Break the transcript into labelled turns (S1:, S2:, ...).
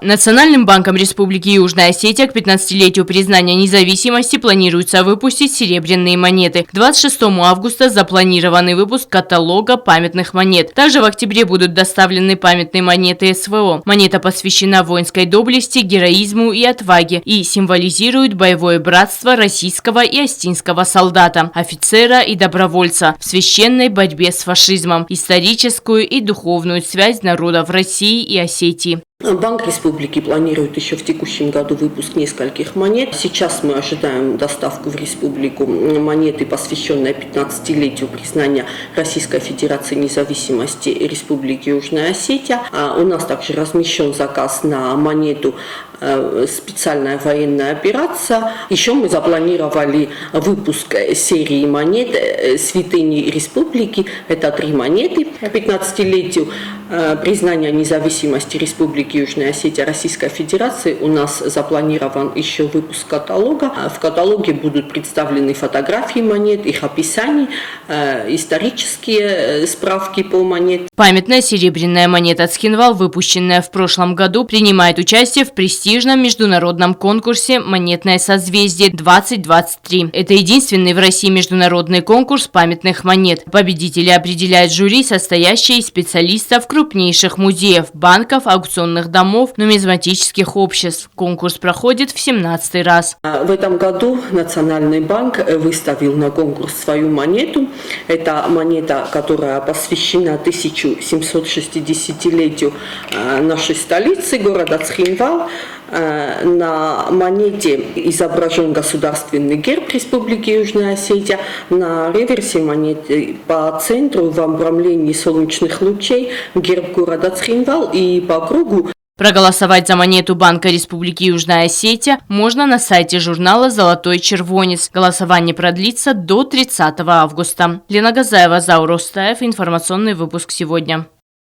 S1: Национальным банком Республики Южная Осетия к 15-летию признания независимости планируется выпустить серебряные монеты. К 26 августа запланированный выпуск каталога памятных монет. Также в октябре будут доставлены памятные монеты СВО. Монета посвящена воинской доблести, героизму и отваге и символизирует боевое братство российского и остинского солдата, офицера и добровольца в священной борьбе с фашизмом, историческую и духовную связь народов России и Осетии.
S2: Банк Республики планирует еще в текущем году выпуск нескольких монет. Сейчас мы ожидаем доставку в Республику монеты, посвященной 15-летию признания Российской Федерации независимости Республики Южная Осетия. У нас также размещен заказ на монету «Специальная военная операция». Еще мы запланировали выпуск серии монет «Святыни Республики». Это 3 монеты. К 15-летию признания независимости Республики Южная Осетия Российской Федерации у нас запланирован еще выпуск каталога. В каталоге будут представлены фотографии монет, их описание, исторические справки по монетам.
S1: Памятная серебряная монета «Цхинвал», выпущенная в прошлом году, принимает участие в престижном международном конкурсе «Монетное созвездие-2023». Это единственный в России международный конкурс памятных монет. Победители определяет жюри, состоящее из специалистов крупнейших музеев, банков, аукционных домов, нумизматических обществ. Конкурс проходит в 17-й раз.
S2: В этом году Национальный банк выставил на конкурс свою монету. Это монета, которая посвящена 1760-летию нашей столицы, города Цхинвал. На монете изображен государственный герб Республики Южная Осетия. На реверсе монеты по центру в обрамлении солнечных лучей герб города Цхинвал и по кругу.
S1: Проголосовать за монету Банка Республики Южная Осетия можно на сайте журнала «Золотой червонец». Голосование продлится до 30 августа. Лена Газаева, Заур Остаев. Информационный выпуск сегодня.